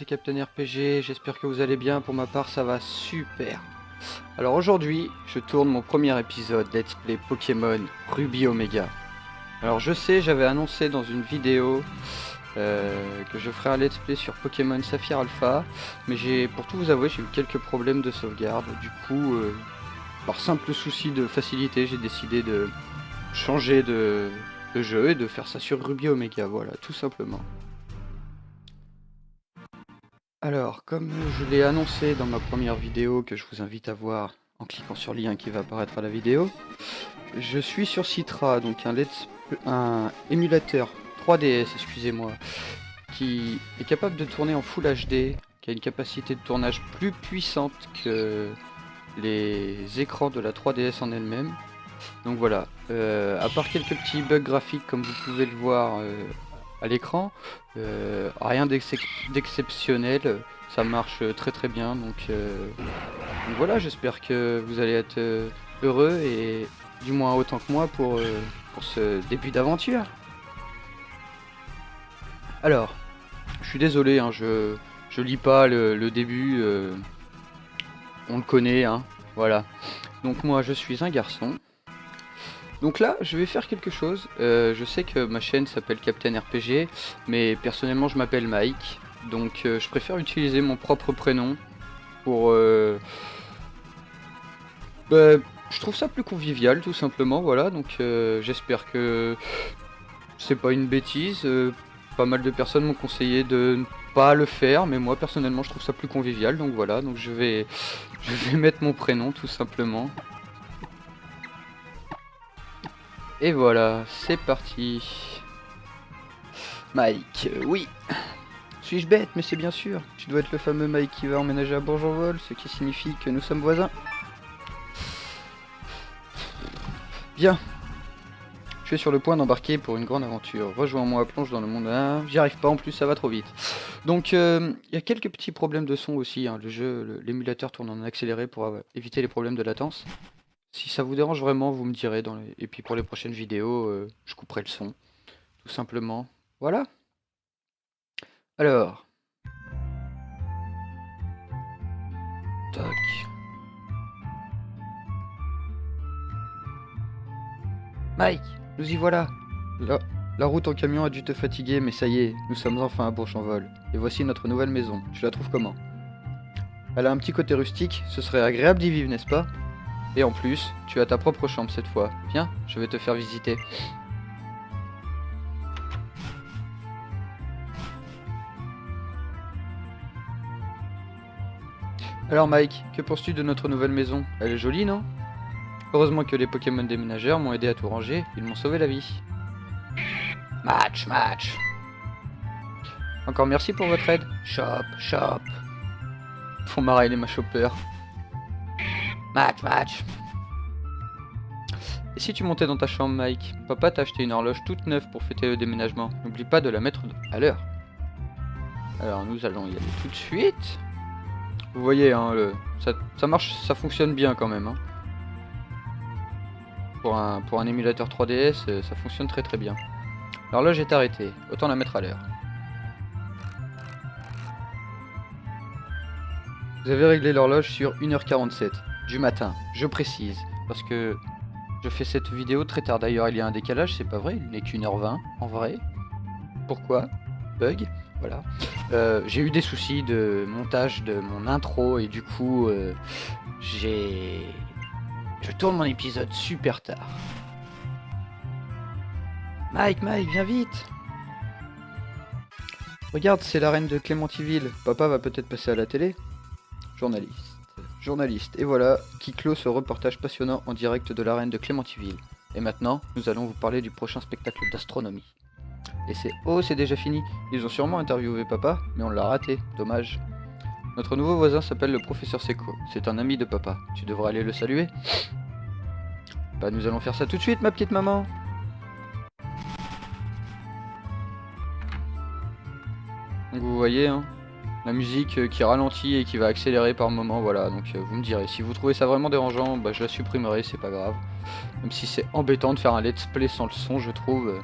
c'est Captain RPG, j'espère que vous allez bien, pour ma part ça va super. Alors aujourd'hui, je tourne mon premier épisode Let's Play Pokémon Ruby Omega. Alors je sais, j'avais annoncé dans une vidéo que je ferais un Let's Play sur Pokémon Saphir Alpha, mais pour tout vous avouer, j'ai eu quelques problèmes de sauvegarde. Du coup, par simple souci de facilité, j'ai décidé de changer de jeu et de faire ça sur Ruby Omega, voilà, tout simplement. Alors, comme je l'ai annoncé dans ma première vidéo, que je vous invite à voir en cliquant sur le lien qui va apparaître à la vidéo, je suis sur Citra, donc un émulateur 3DS, excusez-moi, qui est capable de tourner en Full HD, qui a une capacité de tournage plus puissante que les écrans de la 3DS en elle-même. Donc voilà, à part quelques petits bugs graphiques comme vous pouvez le voir à l'écran, rien d'exceptionnel, ça marche très très bien, donc voilà, j'espère que vous allez être heureux et du moins autant que moi pour ce début d'aventure. Alors, je suis désolé, hein, je lis pas le début, on le connaît, hein, voilà. Donc moi je suis un garçon. Donc là, je vais faire quelque chose. Je sais que ma chaîne s'appelle Captain RPG, mais personnellement, je m'appelle Mike. Donc, je préfère utiliser mon propre prénom pour... je trouve ça plus convivial, tout simplement. Voilà, donc j'espère que c'est pas une bêtise. Pas mal de personnes m'ont conseillé de ne pas le faire, mais moi, personnellement, je trouve ça plus convivial. Donc voilà, donc je vais mettre mon prénom, tout simplement. Et voilà, c'est parti. Mike, oui. Suis-je bête? Mais c'est bien sûr. Tu dois être le fameux Mike qui va emménager à Bourg-en-Vol, ce qui signifie que nous sommes voisins. Bien. Je suis sur le point d'embarquer pour une grande aventure. Rejoins-moi à plonge dans le monde. Ah, j'y arrive pas, en plus ça va trop vite. Donc, il y a quelques petits problèmes de son aussi, hein. L'émulateur tourne en accéléré pour éviter les problèmes de latence. Si ça vous dérange vraiment, vous me direz. Et puis pour les prochaines vidéos, je couperai le son. Tout simplement. Voilà. Alors. Tac. Mike, nous y voilà. La route en camion a dû te fatiguer, mais ça y est, nous sommes enfin à Bourg-en-Vol. Et voici notre nouvelle maison. Tu la trouves comment? Elle a un petit côté rustique, ce serait agréable d'y vivre, n'est-ce pas? Et en plus, tu as ta propre chambre cette fois. Viens, je vais te faire visiter. Alors Mike, que penses-tu de notre nouvelle maison? Elle est jolie, non? Heureusement que les Pokémon déménageurs m'ont aidé à tout ranger, ils m'ont sauvé la vie. Match. Encore merci pour votre aide. Shop. Font marrer les machoppers. Match. Et si tu montais dans ta chambre, Mike? Papa t'a acheté une horloge toute neuve pour fêter le déménagement. N'oublie pas de la mettre à l'heure. Alors nous allons y aller tout de suite. Vous voyez, hein, ça marche, ça fonctionne bien quand même. Hein. Pour un émulateur 3DS, ça fonctionne très très bien. L'horloge est arrêtée, autant la mettre à l'heure. Vous avez réglé l'horloge sur 1h47 du matin, je précise, parce que je fais cette vidéo très tard. D'ailleurs, il y a un décalage, c'est pas vrai, il n'est qu'1h20 en vrai. Pourquoi? Bug. Voilà. J'ai eu des soucis de montage de mon intro et du coup, je tourne mon épisode super tard. Mike, viens vite! Regarde, c'est l'arène de Clémentiville. Papa va peut-être passer à la télé. Journaliste. Et voilà qui clôt ce reportage passionnant en direct de l'arène de Clémentiville. Et maintenant, nous allons vous parler du prochain spectacle d'astronomie. Et c'est déjà fini. Ils ont sûrement interviewé papa, mais on l'a raté. Dommage. Notre nouveau voisin s'appelle le professeur Seco. C'est un ami de papa. Tu devrais aller le saluer. Bah, nous allons faire ça tout de suite, ma petite maman. Donc vous voyez, hein, la musique qui ralentit et qui va accélérer par moment, voilà, donc vous me direz. Si vous trouvez ça vraiment dérangeant, bah, je la supprimerai, c'est pas grave. Même si c'est embêtant de faire un let's play sans le son, je trouve.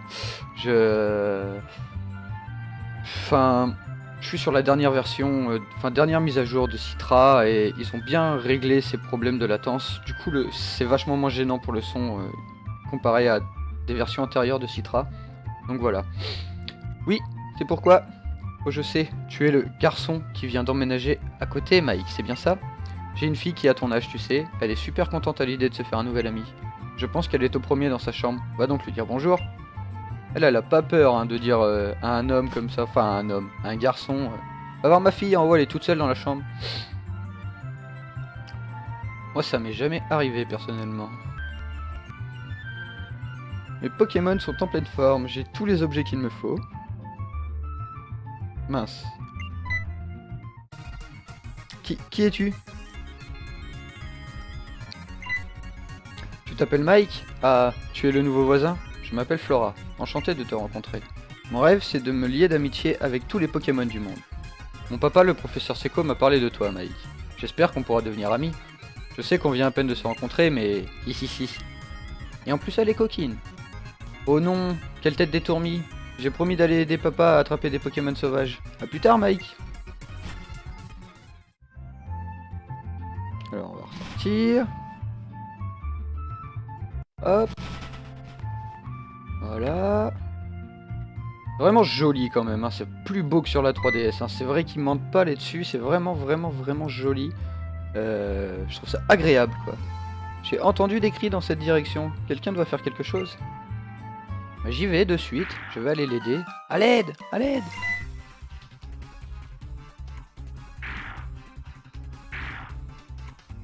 Enfin, Je suis sur la dernière version, enfin dernière mise à jour de Citra, et ils ont bien réglé ces problèmes de latence. Du coup, c'est vachement moins gênant pour le son comparé à des versions antérieures de Citra. Donc voilà. Oui, c'est pourquoi. Oh, je sais, tu es le garçon qui vient d'emménager à côté, Mike, c'est bien ça? J'ai une fille qui a ton âge, tu sais. Elle est super contente à l'idée de se faire un nouvel ami. Je pense qu'elle est au premier dans sa chambre. Va donc lui dire bonjour. Elle a pas peur hein, de dire à un homme comme ça, enfin à un homme, à un garçon. Va voir ma fille en haut, elle est toute seule dans la chambre. Moi, ça m'est jamais arrivé personnellement. Mes Pokémon sont en pleine forme, j'ai tous les objets qu'il me faut. Mince. Qui es-tu? Tu t'appelles Mike? Ah, tu es le nouveau voisin? Je m'appelle Flora, enchanté de te rencontrer. Mon rêve, c'est de me lier d'amitié avec tous les Pokémon du monde. Mon papa, le professeur Seco, m'a parlé de toi, Mike. J'espère qu'on pourra devenir amis. Je sais qu'on vient à peine de se rencontrer, mais... Hihihi. Et en plus, elle est coquine. Oh non, quelle tête d'étourmi. J'ai promis d'aller aider papa à attraper des Pokémon sauvages. A plus tard, Mike. Alors, on va ressortir. Hop. Voilà. Vraiment joli quand même, hein. C'est plus beau que sur la 3DS. Hein. C'est vrai qu'ils mentent pas là-dessus, c'est vraiment joli. Je trouve ça agréable quoi. J'ai entendu des cris dans cette direction. Quelqu'un doit faire quelque chose. Bah, j'y vais de suite, je vais aller l'aider. À l'aide! À l'aide!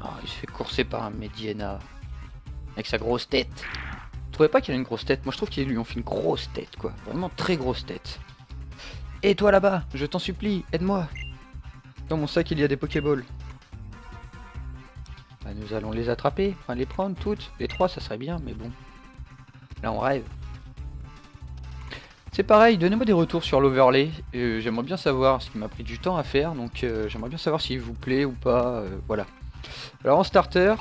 Oh, il se fait courser par un Mediena. Avec sa grosse tête. Vous trouvez pas qu'il a une grosse tête? Moi je trouve qu'ils lui ont fait une grosse tête quoi. Vraiment très grosse tête. Et toi là-bas, je t'en supplie, aide-moi. Dans mon sac il y a des Pokéballs. Bah, nous allons les attraper, enfin les prendre toutes. Les 3 ça serait bien, mais bon. Là on rêve. C'est pareil, donnez-moi des retours sur l'overlay. J'aimerais bien savoir, ce qui m'a pris du temps à faire, donc j'aimerais bien savoir s'il vous plaît ou pas. Voilà. Alors en starter,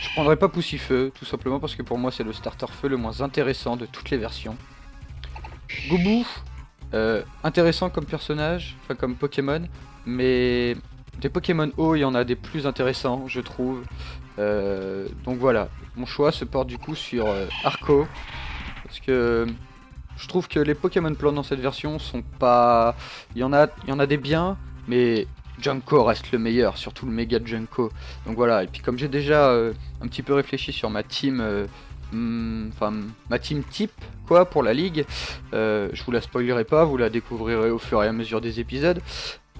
je prendrai pas Poussifeu, tout simplement parce que pour moi c'est le starter feu le moins intéressant de toutes les versions. Goubou, intéressant comme personnage, enfin comme Pokémon, mais des Pokémon eau, il y en a des plus intéressants, je trouve. Donc voilà, mon choix se porte du coup sur Arco, parce que je trouve que les Pokémon plantes dans cette version sont pas... Il y en a des biens, mais Junko reste le meilleur, surtout le méga Junko. Donc voilà, et puis comme j'ai déjà un petit peu réfléchi sur ma team... Enfin, ma team type, quoi, pour la ligue, je vous la spoilerai pas, vous la découvrirez au fur et à mesure des épisodes.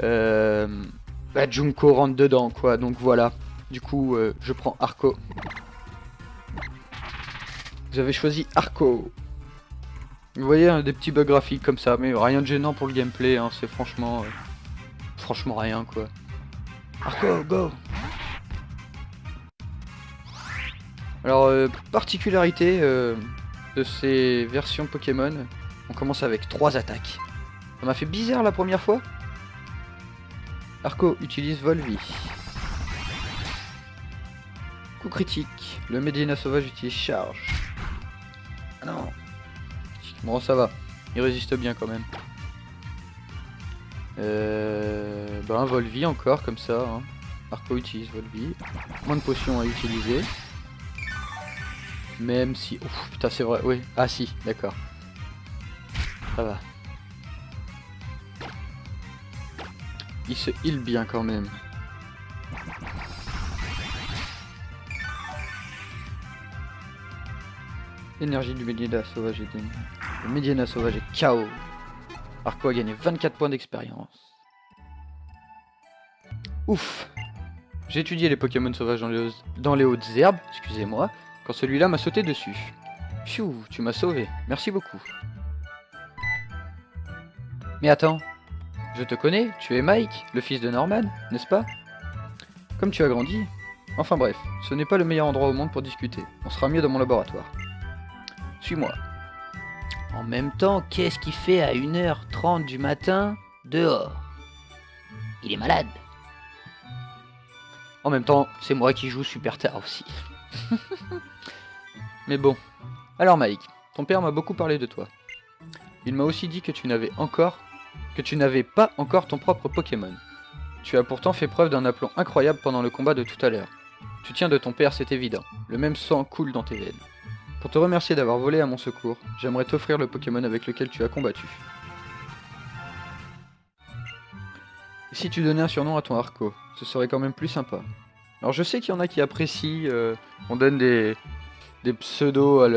Bah, Junko rentre dedans, quoi, donc voilà. Du coup, je prends Arco. Vous avez choisi Arco. Vous voyez, hein, des petits bugs graphiques comme ça, mais rien de gênant pour le gameplay, hein, c'est franchement rien, quoi. Arco, go! Alors, particularité de ces versions Pokémon, on commence avec 3 attaques. Ça m'a fait bizarre la première fois. Arco utilise Volvi. Coup critique, le Mediena sauvage utilise charge. Ah non. Bon, ça va, il résiste bien quand même. Ben, Volvi encore, comme ça. Hein. Arco utilise Volvi. Moins de potions à utiliser. Même si... Ouf, putain, c'est vrai, oui. Ah si, d'accord. Ça va. Il se heal bien quand même. L'énergie du Mediena sauvage est... Le Mediena sauvage est KO. Arco a gagné 24 points d'expérience. Ouf. J'ai étudié les Pokémon sauvages dans les hautes herbes, excusez-moi, quand celui-là m'a sauté dessus. Pfiou, tu m'as sauvé, merci beaucoup. Mais attends, je te connais, tu es Mike, le fils de Norman, n'est-ce pas? Comme tu as grandi. Enfin bref, ce n'est pas le meilleur endroit au monde pour discuter, on sera mieux dans mon laboratoire. Suis-moi. En même temps, qu'est-ce qu'il fait à 1h30 du matin dehors? Il est malade. En même temps, c'est moi qui joue super tard aussi. Mais bon. Alors Mike, ton père m'a beaucoup parlé de toi. Il m'a aussi dit que tu n'avais encore que tu n'avais pas encore ton propre Pokémon. Tu as pourtant fait preuve d'un aplomb incroyable pendant le combat de tout à l'heure. Tu tiens de ton père, c'est évident. Le même sang coule dans tes veines. Pour te remercier d'avoir volé à mon secours, j'aimerais t'offrir le Pokémon avec lequel tu as combattu. Et si tu donnais un surnom à ton Arco, ce serait quand même plus sympa. Alors je sais qu'il y en a qui apprécient, on donne des pseudos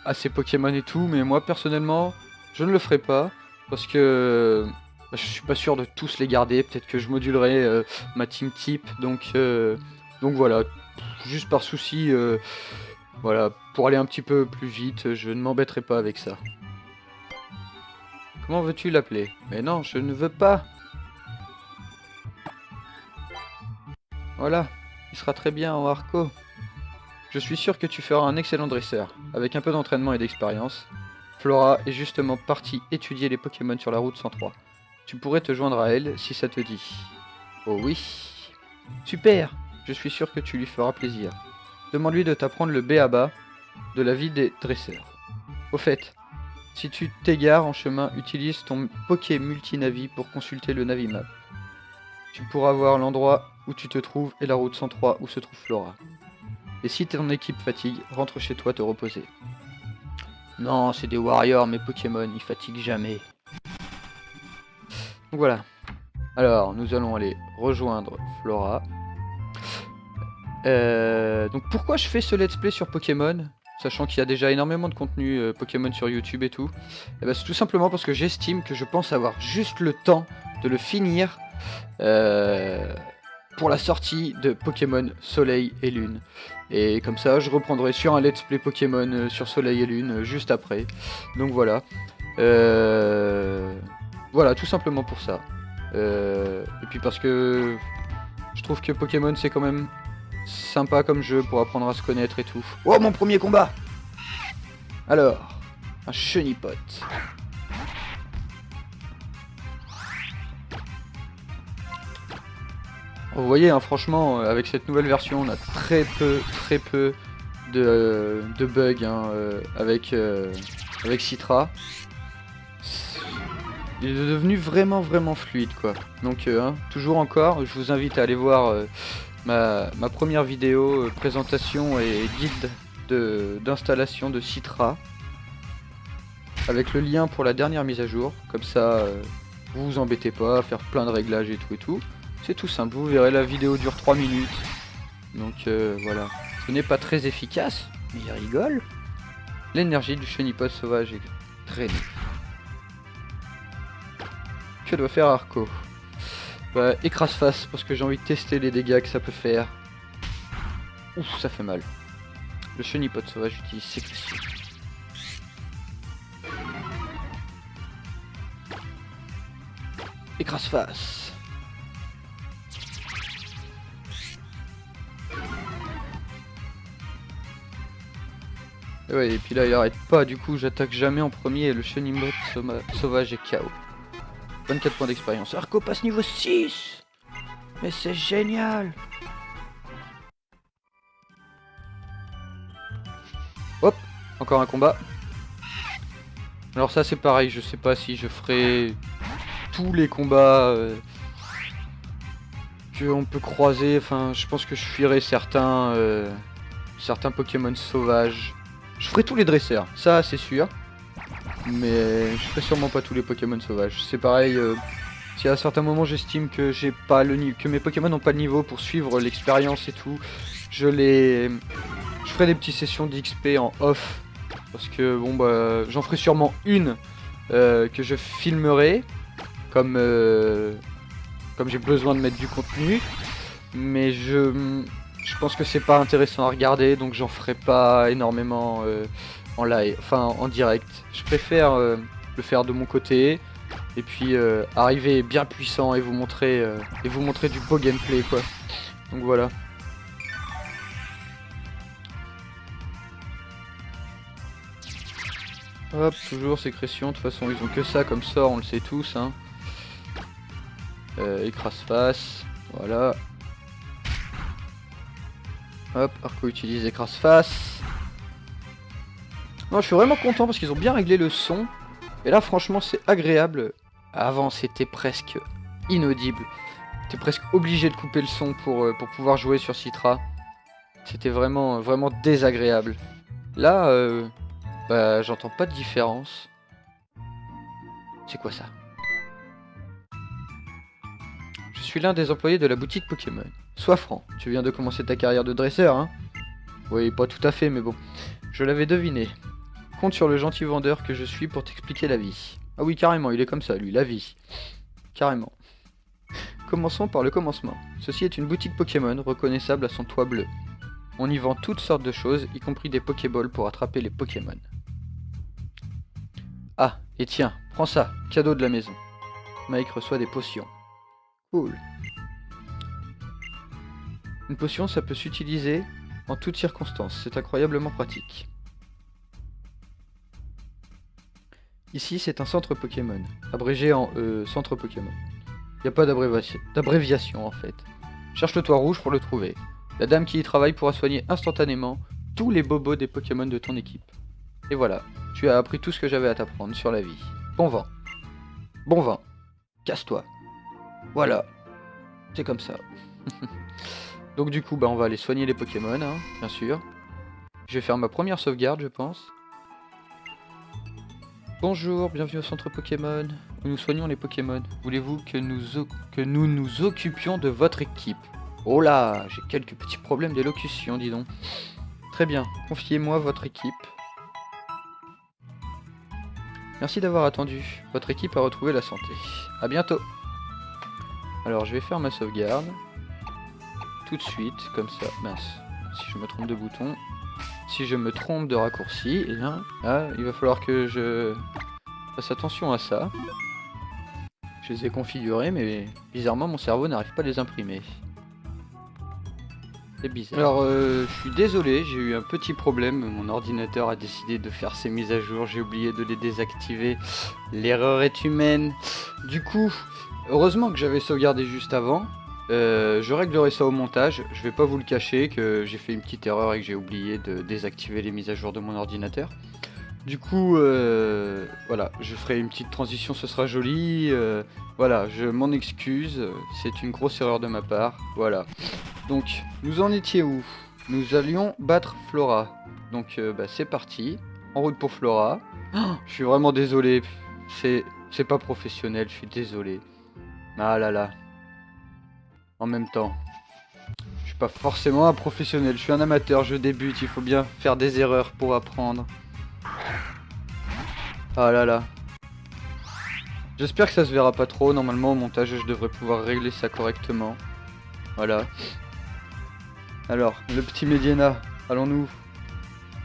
à ces Pokémon et tout, mais moi personnellement, je ne le ferai pas, parce que je suis pas sûr de tous les garder, peut-être que je modulerai ma team type, donc voilà, juste par souci, voilà, pour aller un petit peu plus vite, je ne m'embêterai pas avec ça. Comment veux-tu l'appeler? Mais non, je ne veux pas. Voilà, il sera très bien en Arco. Je suis sûr que tu feras un excellent dresseur. Avec un peu d'entraînement et d'expérience, Flora est justement partie étudier les Pokémon sur la route 103. Tu pourrais te joindre à elle si ça te dit. Oh oui. Super. Je suis sûr que tu lui feras plaisir. Demande-lui de t'apprendre le b.a.-ba de la vie des dresseurs. Au fait, si tu t'égares en chemin, utilise ton Poké Multinavi pour consulter le Navimap. Tu pourras voir l'endroit où tu te trouves et la route 103 où se trouve Flora. Et si ton équipe fatigue, rentre chez toi te reposer. Non, c'est des warriors, mes Pokémon, ils fatiguent jamais. Donc voilà. Alors, nous allons aller rejoindre Flora. Donc pourquoi je fais ce let's play sur Pokémon, sachant qu'il y a déjà énormément de contenu Pokémon sur YouTube et tout? Eh ben, c'est tout simplement parce que j'estime que je pense avoir juste le temps de le finir pour la sortie de Pokémon Soleil et Lune. Et comme ça, je reprendrai sur un let's play Pokémon sur Soleil et Lune juste après. Donc voilà. Voilà, tout simplement pour ça. Et puis parce que je trouve que Pokémon c'est quand même sympa comme jeu pour apprendre à se connaître et tout. Oh, mon premier combat! Alors, un Chenipote. Vous voyez, hein, franchement, avec cette nouvelle version, on a très peu de bugs hein, avec Citra. Il est devenu vraiment fluide, quoi. Donc, hein, toujours encore, je vous invite à aller voir ma première vidéo présentation et guide d'installation de Citra. Avec le lien pour la dernière mise à jour. Comme ça, vous vous embêtez pas à faire plein de réglages et tout. C'est tout simple, vous verrez, la vidéo dure 3 minutes. Donc voilà. Ce n'est pas très efficace, mais il rigole. L'énergie du Chenipote sauvage est drainée. Que doit faire Arco? Bah, écrase-face, parce que j'ai envie de tester les dégâts que ça peut faire. Ouf, ça fait mal. Le Chenipote sauvage utilise sécrétion. Écrase-face. Ouais, et puis là il arrête pas, du coup j'attaque jamais en premier et le Chenipote sauvage est KO. 24 points d'expérience. Arco passe niveau 6. Mais c'est génial. Hop, encore un combat. Alors ça c'est pareil, je sais pas si je ferai tous les combats qu'on peut croiser. Enfin, je pense que je fuirai certains Pokémon sauvages. Je ferai tous les dresseurs, ça c'est sûr. Mais je ferai sûrement pas tous les Pokémon sauvages. C'est pareil, si à certains moments j'estime que j'ai pas que mes Pokémon n'ont pas le niveau pour suivre l'expérience et tout, je ferai des petites sessions d'XP en off. Parce que bon bah j'en ferai sûrement une que je filmerai comme j'ai besoin de mettre du contenu. Mais je pense que c'est pas intéressant à regarder, donc j'en ferai pas énormément en live, enfin en direct. Je préfère le faire de mon côté et puis arriver bien puissant et vous montrer du beau gameplay quoi. Donc voilà. Hop, toujours sécrétion, de toute façon ils ont que ça comme sort, on le sait tous hein. Écrase-face, voilà. Hop, Arco utilise écrase-face. Non, je suis vraiment content parce qu'ils ont bien réglé le son. Et là franchement c'est agréable Avant, c'était presque inaudible. T'es presque obligé de couper le son pour pouvoir jouer sur Citra. C'était vraiment, vraiment désagréable. Là, bah, j'entends pas de différence. C'est quoi ça? Je suis l'un des employés de la boutique Pokémon. Sois franc, tu viens de commencer ta carrière de dresseur, hein? Oui, pas tout à fait, mais bon. Je l'avais deviné. Compte sur le gentil vendeur que je suis pour t'expliquer la vie. Ah oui, carrément, il est comme ça, lui, la vie. Carrément. Commençons par le commencement. Ceci est une boutique Pokémon reconnaissable à son toit bleu. On y vend toutes sortes de choses, y compris des Pokéballs pour attraper les Pokémon. Ah, et tiens, prends ça, cadeau de la maison. Mike reçoit des potions. Cool. Une potion, ça peut s'utiliser en toutes circonstances, c'est incroyablement pratique. Ici, c'est un centre Pokémon, abrégé en centre Pokémon. Il n'y a pas d'abréviation en fait. Cherche le toit rouge pour le trouver. La dame qui y travaille pourra soigner instantanément tous les bobos des Pokémon de ton équipe. Et voilà, tu as appris tout ce que j'avais à t'apprendre sur la vie. Bon vent. Bon vent. Casse-toi. Voilà. C'est comme ça. Donc du coup, bah, on va aller soigner les Pokémon, hein, bien sûr. Je vais faire ma première sauvegarde, je pense. Bonjour, bienvenue au centre Pokémon, où nous soignons les Pokémon. Voulez-vous que nous nous occupions de votre équipe? Oh là, j'ai quelques petits problèmes d'élocution, dis donc. Très bien, confiez-moi votre équipe. Merci d'avoir attendu. Votre équipe a retrouvé la santé. A bientôt. Alors, je vais faire ma sauvegarde. Tout de suite, comme ça. Mince, si je me trompe de bouton. Si je me trompe de raccourci, eh bien, là, il va falloir que je fasse attention à ça. Je les ai configurés, mais bizarrement, mon cerveau n'arrive pas à les imprimer. C'est bizarre. Alors, je suis désolé, j'ai eu un petit problème. Mon ordinateur a décidé de faire ses mises à jour. J'ai oublié de les désactiver. L'erreur est humaine. Du coup, heureusement que j'avais sauvegardé juste avant. Je réglerai ça au montage. Je vais pas vous le cacher que j'ai fait une petite erreur et que j'ai oublié de désactiver les mises à jour de mon ordinateur. Du coup, voilà, je ferai une petite transition, ce sera joli. Voilà, je m'en excuse, c'est une grosse erreur de ma part. Voilà. Donc, nous en étions où? Nous allions battre Flora. Donc, bah, c'est parti. En route pour Flora. Oh, je suis vraiment désolé. C'est pas professionnel, je suis désolé. Ah là là. En même temps, je suis pas forcément un professionnel, je suis un amateur, je débute, il faut bien faire des erreurs pour apprendre. Ah là là. J'espère que ça se verra pas trop, normalement au montage je devrais pouvoir régler ça correctement. Voilà. Alors, le petit Mediana, allons-nous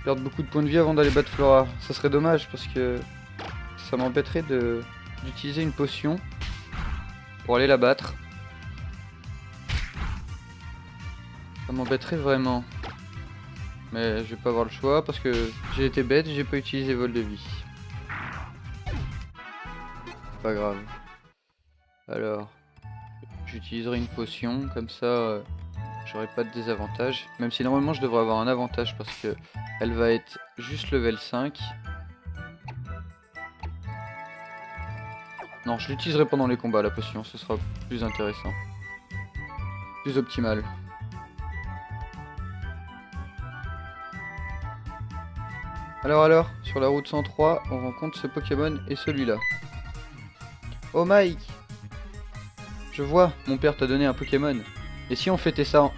perdre beaucoup de points de vie avant d'aller battre Flora? Ça serait dommage parce que ça m'embêterait d'utiliser une potion pour aller la battre. Ça m'embêterait vraiment. Mais je vais pas avoir le choix parce que j'ai été bête, j'ai pas utilisé vol de vie. Pas grave. Alors, j'utiliserai une potion, comme ça j'aurai pas de désavantage. Même si normalement je devrais avoir un avantage parce que elle va être juste level 5. Non, je l'utiliserai pendant les combats la potion, ce sera plus intéressant. Plus optimal. Alors, sur la route 103, on rencontre ce Pokémon et celui-là. Oh Mike! Je vois, mon père t'a donné un Pokémon. Et si on fêtait ça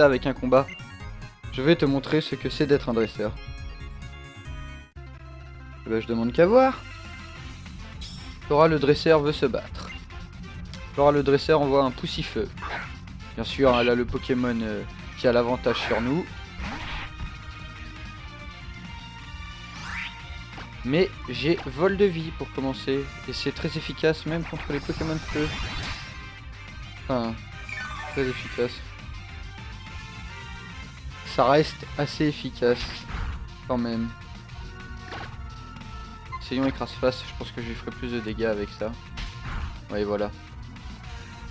avec un combat? Je vais te montrer ce que c'est d'être un dresseur. Eh ben, je demande qu'à voir. Flora le dresseur veut se battre. Flora le dresseur envoie un poussifeu. Bien sûr, elle a le Pokémon qui a l'avantage sur nous. Mais j'ai vol de vie pour commencer. Et c'est très efficace même contre les Pokémon de feu. Enfin, très efficace. Ça reste assez efficace quand même. Essayons écrase-face, je pense que je lui ferai plus de dégâts avec ça. Ouais, voilà.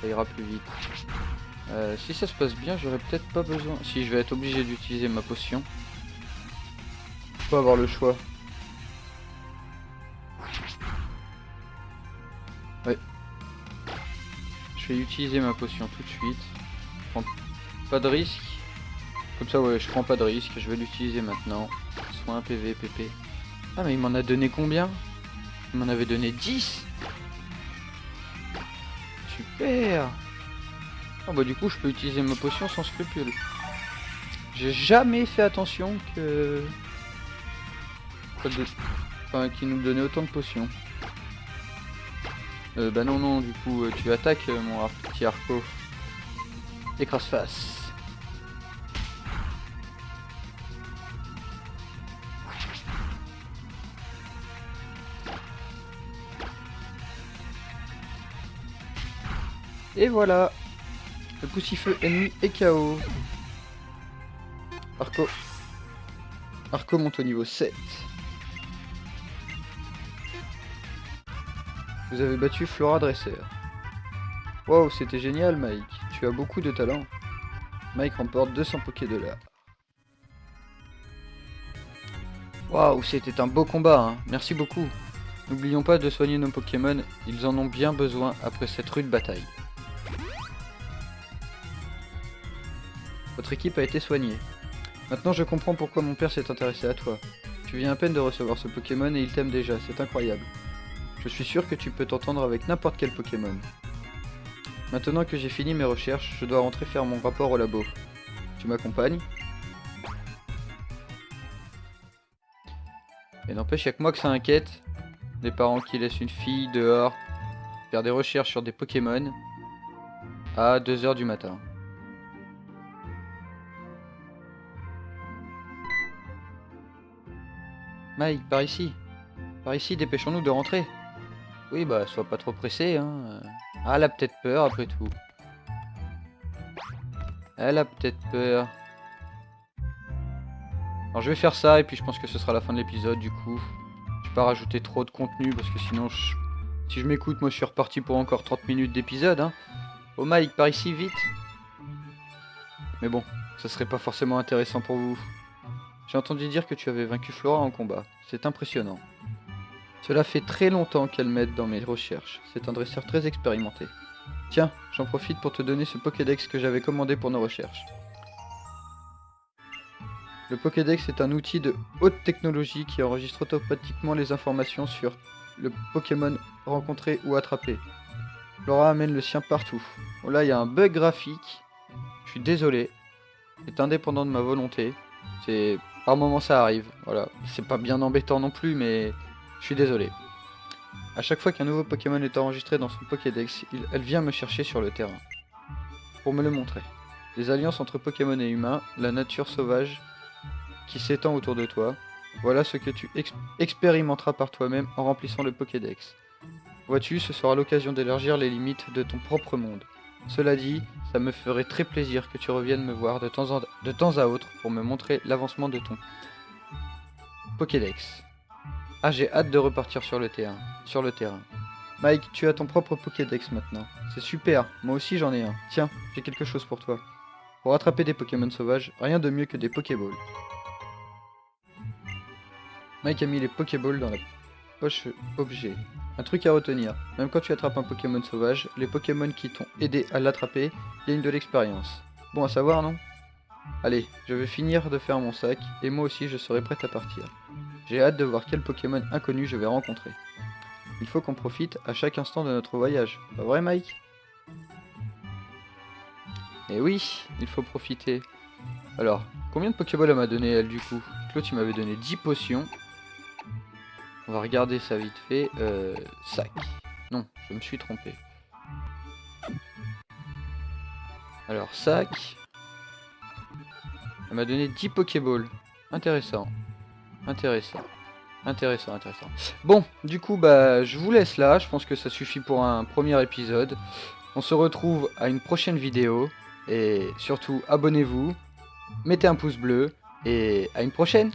Ça ira plus vite. Si ça se passe bien, j'aurais peut-être pas besoin... Si, je vais être obligé d'utiliser ma potion. Faut avoir le choix. Je vais utiliser ma potion tout de suite. Je prends pas de risque. Comme ça, ouais, je prends pas de risque. Je vais l'utiliser maintenant. Soin PV, PP. Ah, mais il m'en a donné combien? Il m'en avait donné 10. Super. Ah bah du coup, je peux utiliser ma potion sans scrupule. J'ai jamais fait attention que... Enfin, qu'il nous donnait autant de potions. Bah non, du coup, tu attaques, mon petit Arco. Écrase-face. Et voilà. Le poussifeu ennemi est KO. Arco monte au niveau 7. Vous avez battu Flora Dresser. Wow, c'était génial, Mike. Tu as beaucoup de talent. Mike remporte 200 Poké$. Waouh, c'était un beau combat, hein. Merci beaucoup. N'oublions pas de soigner nos Pokémon, ils en ont bien besoin après cette rude bataille. Votre équipe a été soignée. Maintenant je comprends pourquoi mon père s'est intéressé à toi. Tu viens à peine de recevoir ce Pokémon et il t'aime déjà, c'est incroyable. Je suis sûr que tu peux t'entendre avec n'importe quel Pokémon. Maintenant que j'ai fini mes recherches, je dois rentrer faire mon rapport au labo. Tu m'accompagnes? Et n'empêche, y'a que moi que ça inquiète. Des parents qui laissent une fille dehors faire des recherches sur des Pokémon à 2 h du matin. Mike, par ici. Par ici, dépêchons-nous de rentrer. Oui, bah, sois pas trop pressé, hein. Ah, elle a peut-être peur, après tout. Elle a peut-être peur. Alors, je vais faire ça, et puis je pense que ce sera la fin de l'épisode, du coup. Je vais pas rajouter trop de contenu, parce que sinon, si je m'écoute, moi, je suis reparti pour encore 30 minutes d'épisode, hein. Oh, Mike, par ici, vite. Mais bon, ça serait pas forcément intéressant pour vous. J'ai entendu dire que tu avais vaincu Flora en combat. C'est impressionnant. Cela fait très longtemps qu'elle m'aide dans mes recherches. C'est un dresseur très expérimenté. Tiens, j'en profite pour te donner ce Pokédex que j'avais commandé pour nos recherches. Le Pokédex est un outil de haute technologie qui enregistre automatiquement les informations sur le Pokémon rencontré ou attrapé. Flora amène le sien partout. Oh là, il y a un bug graphique. Je suis désolé. C'est indépendant de ma volonté. C'est... Par moments ça arrive, voilà. C'est pas bien embêtant non plus, mais je suis désolé. A chaque fois qu'un nouveau Pokémon est enregistré dans son Pokédex, elle vient me chercher sur le terrain. Pour me le montrer. Les alliances entre Pokémon et humains, la nature sauvage qui s'étend autour de toi, voilà ce que tu expérimenteras par toi-même en remplissant le Pokédex. Vois-tu, ce sera l'occasion d'élargir les limites de ton propre monde. Cela dit, ça me ferait très plaisir que tu reviennes me voir de temps à autre pour me montrer l'avancement de ton Pokédex. Ah, j'ai hâte de repartir sur le terrain. Mike, tu as ton propre Pokédex maintenant. C'est super, moi aussi j'en ai un. Tiens, j'ai quelque chose pour toi. Pour attraper des Pokémon sauvages, rien de mieux que des Pokéballs. Mike a mis les Pokéballs dans la poche objet. Un truc à retenir, même quand tu attrapes un Pokémon sauvage, les Pokémon qui t'ont aidé à l'attraper gagnent de l'expérience. Bon à savoir, non? Allez, je vais finir de faire mon sac, et moi aussi je serai prête à partir. J'ai hâte de voir quel Pokémon inconnu je vais rencontrer. Il faut qu'on profite à chaque instant de notre voyage, pas vrai Mike? Eh oui, il faut profiter. Alors, combien de Pokéballs elle m'a donné elle du coup? Claude tu m'avais donné 10 potions. On va regarder ça vite fait. Sac. Non, je me suis trompé. Alors, sac. Elle m'a donné 10 Pokéballs. Intéressant. Bon, du coup, bah, je vous laisse là. Je pense que ça suffit pour un premier épisode. On se retrouve à une prochaine vidéo. Et surtout, abonnez-vous. Mettez un pouce bleu. Et à une prochaine.